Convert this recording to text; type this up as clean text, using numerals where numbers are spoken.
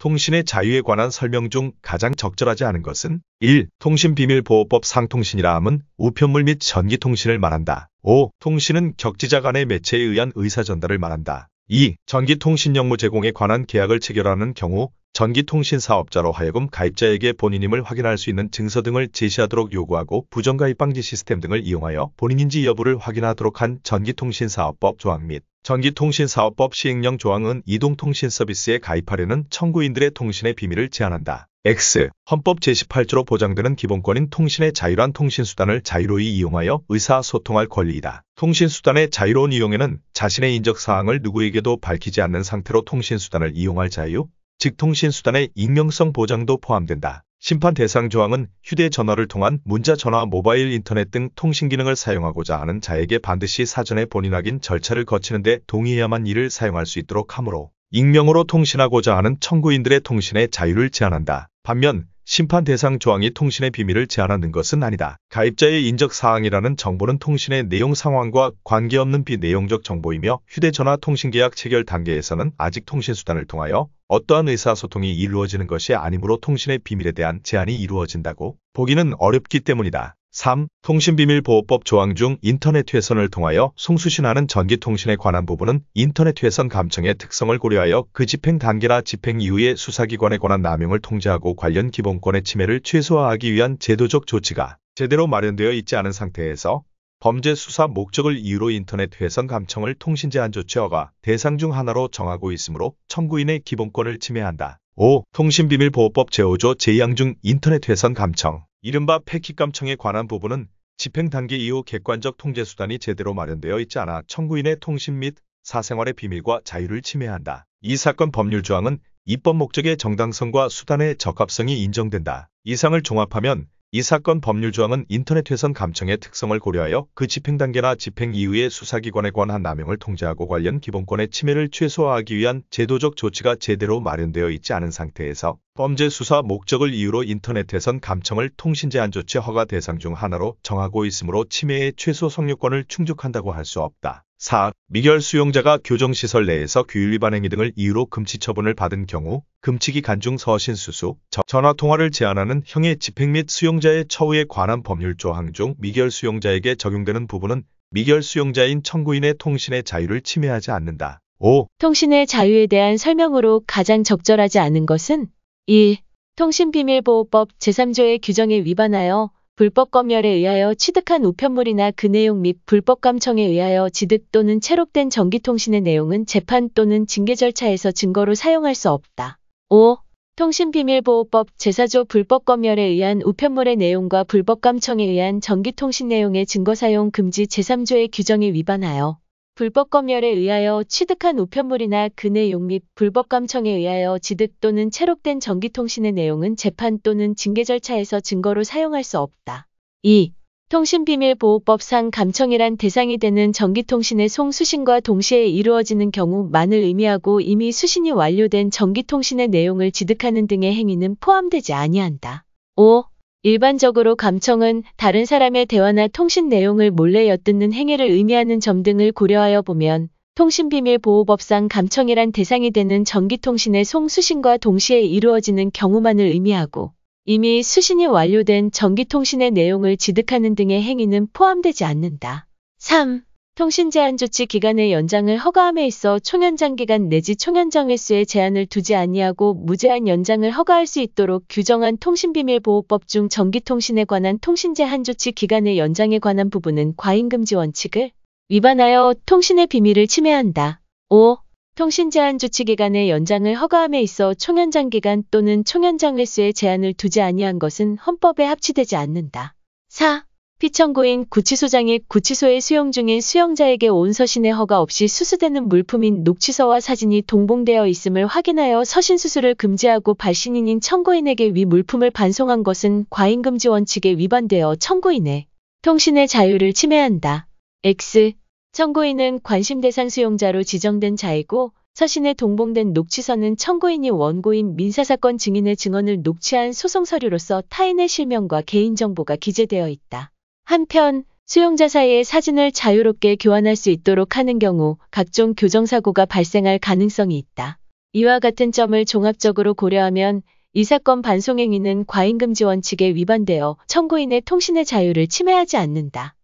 통신의 자유에 관한 설명 중 가장 적절하지 않은 것은 1. 통신비밀보호법 상통신이라 함은 우편물 및 전기통신을 말한다. 5. 통신은 격지자 간의 매체에 의한 의사전달을 말한다. 2. 전기통신 역무 제공에 관한 계약을 체결하는 경우 전기통신사업자로 하여금 가입자에게 본인임을 확인할 수 있는 증서 등을 제시하도록 요구하고 부정가입 방지 시스템 등을 이용하여 본인인지 여부를 확인하도록 한 전기통신사업법 조항 및 전기통신사업법 시행령 조항은 이동통신 서비스에 가입하려는 청구인들의 통신의 비밀을 제한한다. X. 헌법 제18조로 보장되는 기본권인 통신의 자유란 통신수단을 자유로이 이용하여 의사소통할 권리이다. 통신수단의 자유로운 이용에는 자신의 인적사항을 누구에게도 밝히지 않는 상태로 통신수단을 이용할 자유, 즉 통신수단의 익명성 보장도 포함된다. 심판 대상 조항은 휴대전화를 통한 문자전화, 모바일 인터넷 등 통신기능을 사용하고자 하는 자에게 반드시 사전에 본인 확인 절차를 거치는 데 동의해야만 이를 사용할 수 있도록 하므로 익명으로 통신하고자 하는 청구인들의 통신의 자유를 제한한다. 반면 심판 대상 조항이 통신의 비밀을 제한하는 것은 아니다. 가입자의 인적사항이라는 정보는 통신의 내용 상황과 관계없는 비내용적 정보이며 휴대전화 통신계약 체결 단계에서는 아직 통신수단을 통하여 어떠한 의사소통이 이루어지는 것이 아니므로 통신의 비밀에 대한 제한이 이루어진다고 보기는 어렵기 때문이다. 3. 통신비밀보호법 조항 중 인터넷 회선을 통하여 송수신하는 전기통신에 관한 부분은 인터넷 회선 감청의 특성을 고려하여 그 집행 단계나 집행 이후의 수사기관에 관한 남용을 통제하고 관련 기본권의 침해를 최소화하기 위한 제도적 조치가 제대로 마련되어 있지 않은 상태에서 범죄 수사 목적을 이유로 인터넷 회선 감청을 통신제한 조치 허가 대상 중 하나로 정하고 있으므로 청구인의 기본권을 침해한다. 5. 통신비밀보호법 제5조 제2항 중 인터넷 회선 감청, 이른바 패킷 감청에 관한 부분은 집행 단계 이후 객관적 통제 수단이 제대로 마련되어 있지 않아 청구인의 통신 및 사생활의 비밀과 자유를 침해한다. 이 사건 법률 조항은 입법 목적의 정당성과 수단의 적합성이 인정된다. 이상을 종합하면 이 사건 법률 조항은 인터넷 회선 감청의 특성을 고려하여 그 집행 단계나 집행 이후의 수사기관에 관한 남용을 통제하고 관련 기본권의 침해를 최소화하기 위한 제도적 조치가 제대로 마련되어 있지 않은 상태에서 범죄 수사 목적을 이유로 인터넷 회선 감청을 통신제한 조치 허가 대상 중 하나로 정하고 있으므로 침해의 최소 성립권을 충족한다고 할 수 없다. 4. 미결 수용자가 교정시설 내에서 규율 위반 행위 등을 이유로 금치 처분을 받은 경우 금치기간 중 서신 수수, 전화통화를 제한하는 형의 집행 및 수용자의 처우에 관한 법률 조항 중 미결 수용자에게 적용되는 부분은 미결 수용자인 청구인의 통신의 자유를 침해하지 않는다. 5. 통신의 자유에 대한 설명으로 가장 적절하지 않은 것은 1. 통신비밀보호법 제3조의 규정에 위반하여 불법 검열에 의하여 취득한 우편물이나 그 내용 및 불법 감청에 의하여 지득 또는 체록된 전기통신의 내용은 재판 또는 징계 절차에서 증거로 사용할 수 없다. 5. 통신비밀보호법 제4조 불법 검열에 의한 우편물의 내용과 불법 감청에 의한 전기통신 내용의 증거 사용 금지 제3조의 규정에 위반하여 불법 검열에 의하여 취득한 우편물이나 그 내용 및 불법 감청에 의하여 지득 또는 체록된 전기통신의 내용은 재판 또는 징계 절차에서 증거로 사용할 수 없다. 2. 통신비밀보호법상 감청이란 대상이 되는 전기통신의 송수신과 동시에 이루어지는 경우만을 의미하고 이미 수신이 완료된 전기통신의 내용을 지득하는 등의 행위는 포함되지 아니한다. 5. 일반적으로 감청은 다른 사람의 대화나 통신 내용을 몰래 엿듣는 행위를 의미하는 점 등을 고려하여 보면 통신비밀보호법상 감청이란 대상이 되는 전기통신의 송수신과 동시에 이루어지는 경우만을 의미하고 이미 수신이 완료된 전기통신의 내용을 지득하는 등의 행위는 포함되지 않는다. 3. 통신제한조치 기간의 연장을 허가함에 있어 총연장 기간 내지 총연장 횟수에 제한을 두지 아니하고 무제한 연장을 허가할 수 있도록 규정한 통신비밀보호법 중 전기통신에 관한 통신제한조치 기간의 연장에 관한 부분은 과잉금지 원칙을 위반하여 통신의 비밀을 침해한다. 5. 통신제한조치 기간의 연장을 허가함에 있어 총연장 기간 또는 총연장 횟수에 제한을 두지 아니한 것은 헌법에 합치되지 않는다. 4. 피청구인 구치소장 및 구치소에 수용 중인 수용자에게 온 서신의 허가 없이 수수되는 물품인 녹취서와 사진이 동봉되어 있음을 확인하여 서신 수수를 금지하고 발신인인 청구인에게 위 물품을 반송한 것은 과잉금지 원칙에 위반되어 청구인의 통신의 자유를 침해한다. X. 청구인은 관심 대상 수용자로 지정된 자이고 서신에 동봉된 녹취서는 청구인이 원고인 민사사건 증인의 증언을 녹취한 소송 서류로서 타인의 실명과 개인정보가 기재되어 있다. 한편 수용자 사이에 사진을 자유롭게 교환할 수 있도록 하는 경우 각종 교정사고가 발생할 가능성이 있다. 이와 같은 점을 종합적으로 고려하면 이 사건 반송행위는 과잉금지 원칙에 위반되어 청구인의 통신의 자유를 침해하지 않는다.